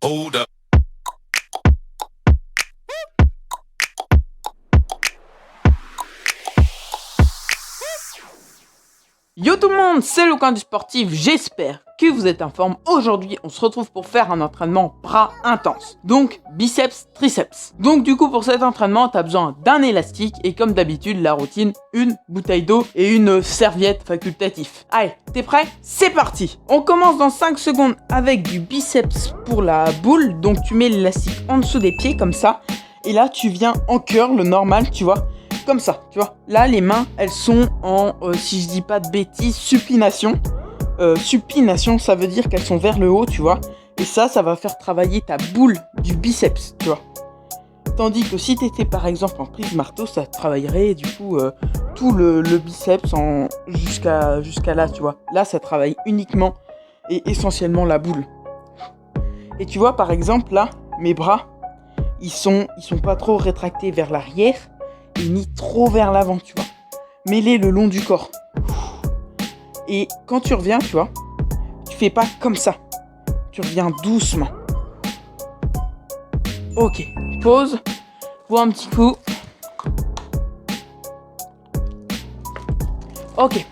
Hold up. Yo tout le monde, c'est Lucan du sportif, j'espère que vous êtes en forme. Aujourd'hui, on se retrouve pour faire un entraînement bras intense. Donc, biceps, triceps. Donc du coup, pour cet entraînement, tu as besoin d'un élastique et comme d'habitude, la routine, une bouteille d'eau et une serviette facultative. Allez, t'es prêt? C'est parti! On commence dans 5 secondes avec du biceps pour la boule. Donc tu mets l'élastique en dessous des pieds comme ça. Et là, tu viens en curl, le normal, tu vois. Comme ça, tu vois. Là, les mains, elles sont en, si je dis pas de bêtises, supination. Supination, ça veut dire qu'elles sont vers le haut, tu vois. Et ça va faire travailler ta boule du biceps, tu vois. Tandis que si tu étais par exemple en prise marteau, ça travaillerait du coup tout le biceps jusqu'à là, tu vois. Là, ça travaille uniquement et essentiellement la boule. Et tu vois, par exemple, là, mes bras, ils sont pas trop rétractés vers l'arrière. Et ni trop vers l'avant, tu vois. Mets-les le long du corps. Et quand tu reviens, tu vois, tu fais pas comme ça. Tu reviens doucement. Ok, pause. Vois un petit coup. Ok.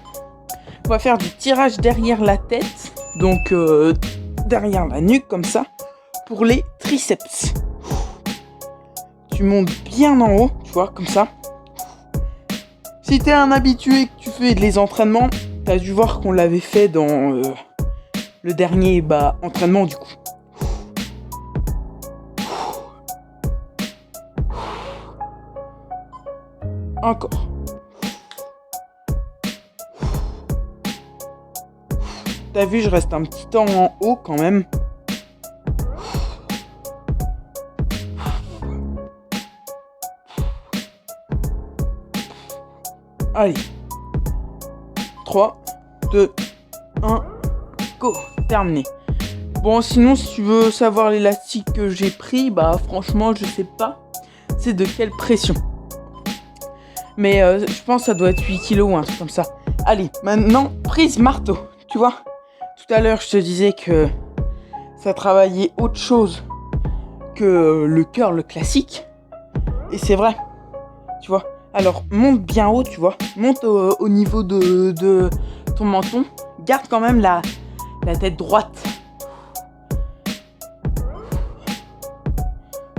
On va faire du tirage derrière la tête. Donc, derrière la nuque, comme ça. Pour les triceps. Tu montes bien en haut, tu vois, comme ça. Si t'es un habitué que tu fais les entraînements, t'as dû voir qu'on l'avait fait dans le dernier entraînement du coup. Encore. T'as vu, je reste un petit temps en haut quand même. Allez, 3, 2, 1, go, terminé. Bon, sinon, si tu veux savoir l'élastique que j'ai pris, franchement, je sais pas c'est de quelle pression. Mais je pense que ça doit être 8 kg ou un truc comme ça. Allez, maintenant, prise marteau. Tu vois, tout à l'heure, je te disais que ça travaillait autre chose que le curl classique. Et c'est vrai, tu vois. Alors, monte bien haut, tu vois. Monte au niveau de ton menton. Garde quand même la tête droite.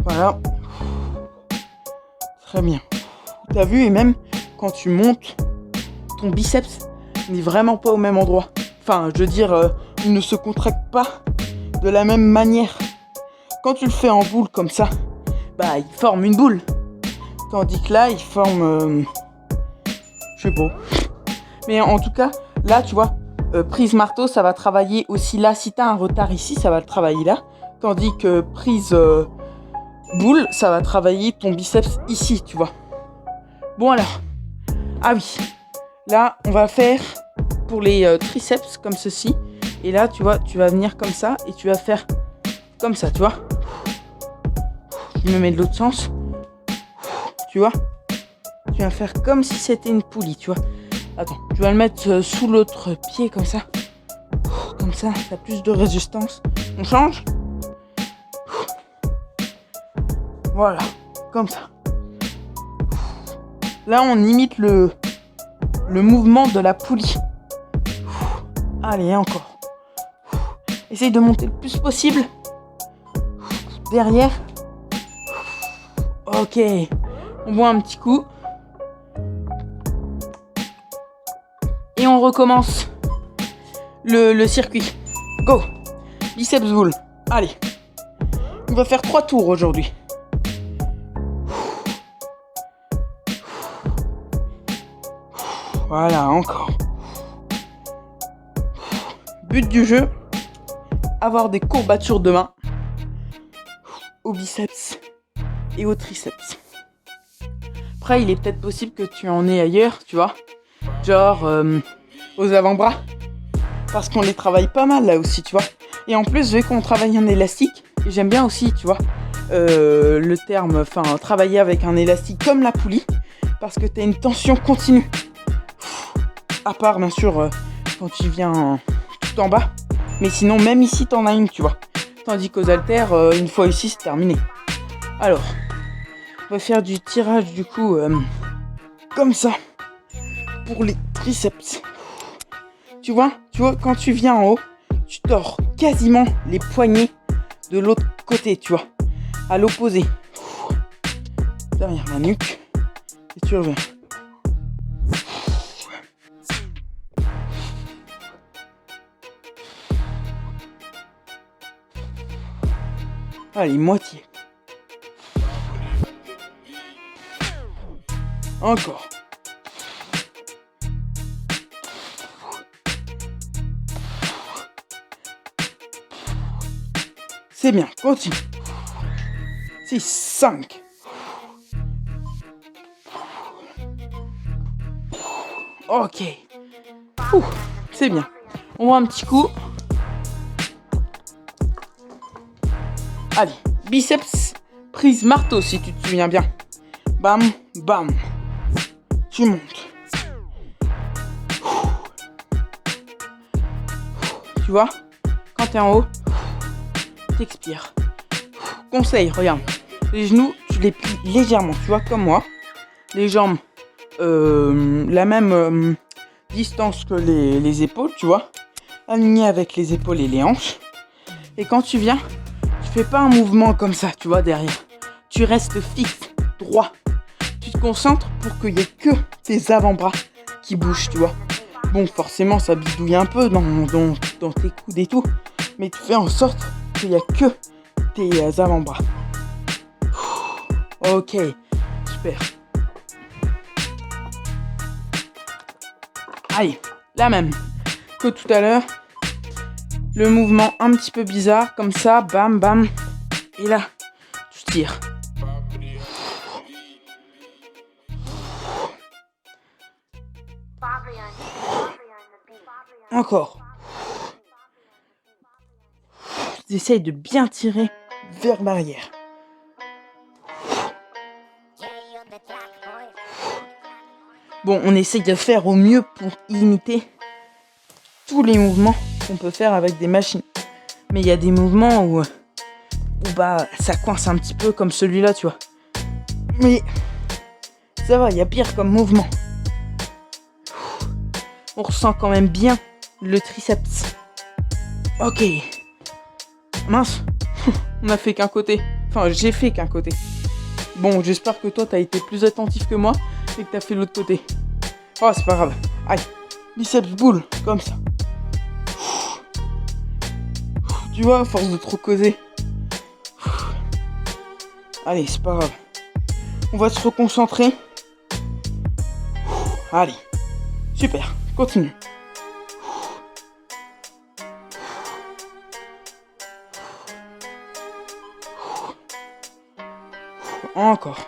Voilà. Très bien. T'as vu, et même quand tu montes, ton biceps n'est vraiment pas au même endroit. Enfin, je veux dire, il ne se contracte pas de la même manière. Quand tu le fais en boule comme ça, il forme une boule. Tandis que là, il forme... je sais pas. Mais en tout cas, là, tu vois, prise marteau, ça va travailler aussi là. Si tu as un retard ici, ça va le travailler là. Tandis que prise boule, ça va travailler ton biceps ici, tu vois. Bon alors. Ah oui. Là, on va faire pour les triceps comme ceci. Et là, tu vois, tu vas venir comme ça et tu vas faire comme ça, tu vois. Je me mets de l'autre sens. Tu vois, tu vas faire comme si c'était une poulie, tu vois. Attends, tu vas le mettre sous l'autre pied comme ça. Comme ça, t'as plus de résistance. On change. Voilà, comme ça. Là, on imite le mouvement de la poulie. Allez, encore. Essaye de monter le plus possible. Derrière. Ok. On boit un petit coup. Et on recommence le circuit. Go. Biceps boule. Allez. On va faire 3 tours aujourd'hui. Voilà, encore. But du jeu, avoir des courbatures de main au biceps et au triceps. Après, il est peut-être possible que tu en aies ailleurs, tu vois. Genre aux avant-bras. Parce qu'on les travaille pas mal là aussi, tu vois. Et en plus, vu qu'on travaille un élastique, et j'aime bien aussi, tu vois, le terme, travailler avec un élastique comme la poulie. Parce que t'as une tension continue. À part, bien sûr, quand tu viens tout en bas. Mais sinon, même ici, t'en as une, tu vois. Tandis qu'aux haltères, une fois ici, c'est terminé. Alors, on va faire du tirage du coup, comme ça, pour les triceps. Tu vois, quand tu viens en haut, tu tords quasiment les poignets de l'autre côté, tu vois, à l'opposé. Derrière la nuque, et tu reviens. Allez, moitié. Encore. C'est bien, continue. 6, 5. Ok. C'est bien. On voit un petit coup. Allez, biceps, prise marteau si tu te souviens bien. Bam, bam. Tu montes. Tu vois, quand t'es en haut, t'expires. Conseil, regarde. Les genoux, tu les plies légèrement, tu vois, comme moi. Les jambes, la même distance que les épaules, tu vois. Aligné avec les épaules et les hanches. Et quand tu viens, tu fais pas un mouvement comme ça, tu vois, derrière. Tu restes fixe, droit. Tu te concentres pour qu'il n'y ait que tes avant-bras qui bougent, tu vois. Bon, forcément, ça bidouille un peu dans tes coudes et tout. Mais tu fais en sorte qu'il n'y a que tes avant-bras. Ok, super. Allez, la même que tout à l'heure. Le mouvement un petit peu bizarre, comme ça, bam, bam. Et là, tu tires. Encore. J'essaye de bien tirer vers l'arrière. Bon, on essaye de faire au mieux pour imiter tous les mouvements qu'on peut faire avec des machines. Mais il y a des mouvements où bah ça coince un petit peu comme celui-là, tu vois. Mais ça va, il y a pire comme mouvement. On ressent quand même bien le triceps. Ok. Mince, on a fait qu'un côté. Enfin, j'ai fait qu'un côté. Bon, j'espère que toi, t'as été plus attentif que moi et que t'as fait l'autre côté. Oh, c'est pas grave. Aïe, biceps boule, comme ça. Tu vois, à force de trop causer. Allez, c'est pas grave. On va se reconcentrer. Allez, super, continue. Encore.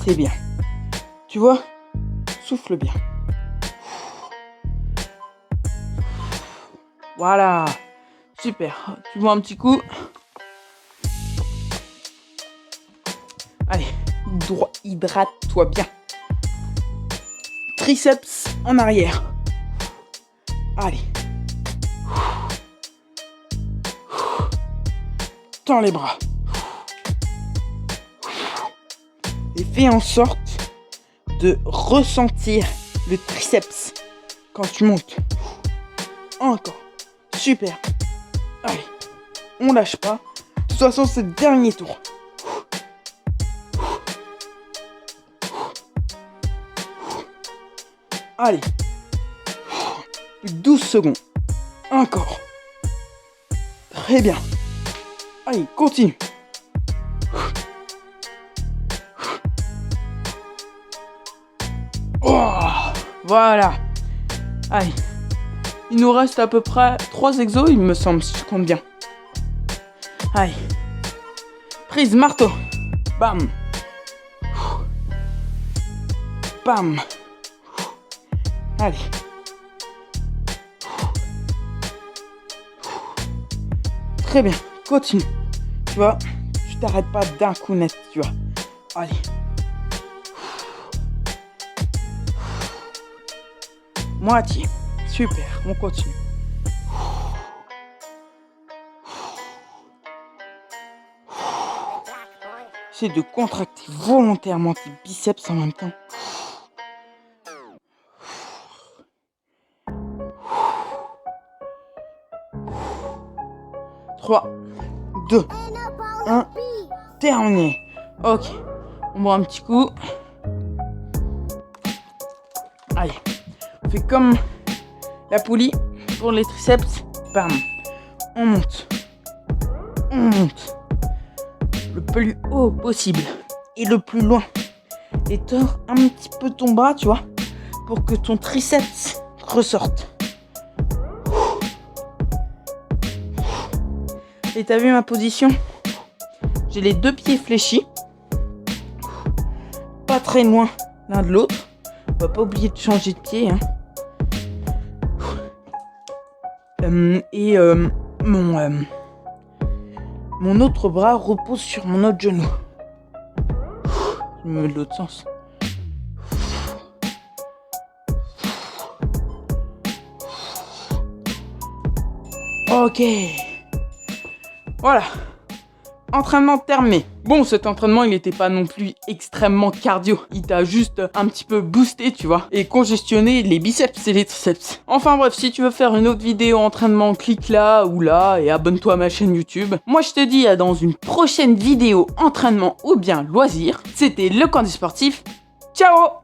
C'est bien. Tu vois, souffle bien. Voilà. Super. Tu vois un petit coup. Allez, hydrate-toi bien. Triceps en arrière. Allez. Tends les bras. Et fais en sorte de ressentir le triceps quand tu montes. Encore. Super. Allez. On lâche pas. De toute façon, c'est le dernier tour. Allez. 12 secondes. Encore. Très bien. Allez, continue. Oh, voilà. Allez. Il nous reste à peu près 3 exos, il me semble, si je compte bien. Allez. Prise marteau. Bam. Bam. Allez. Très bien. Continue. Tu vois, tu t'arrêtes pas d'un coup net, tu vois. Allez. Moitié. Super, on continue. Essaie de contracter volontairement tes biceps en même temps. 3, 2, 1, terminé. Ok, on boit un petit coup. Allez, on fait comme la poulie pour les triceps. Bam, on monte. On monte. Le plus haut possible et le plus loin. Et tord un petit peu ton bras, tu vois, pour que ton triceps ressorte. Et t'as vu ma position? J'ai les deux pieds fléchis. Pas très loin l'un de l'autre. On va pas oublier de changer de pied. Hein. Mon autre bras repose sur mon autre genou. Je me mets de l'autre sens. Ok. Voilà. Entraînement terminé. Bon, cet entraînement, il n'était pas non plus extrêmement cardio. Il t'a juste un petit peu boosté, tu vois, et congestionné les biceps et les triceps. Enfin bref, si tu veux faire une autre vidéo entraînement, clique là ou là et abonne-toi à ma chaîne YouTube. Moi, je te dis à dans une prochaine vidéo entraînement ou bien loisir. C'était le Candy Sportif. Ciao!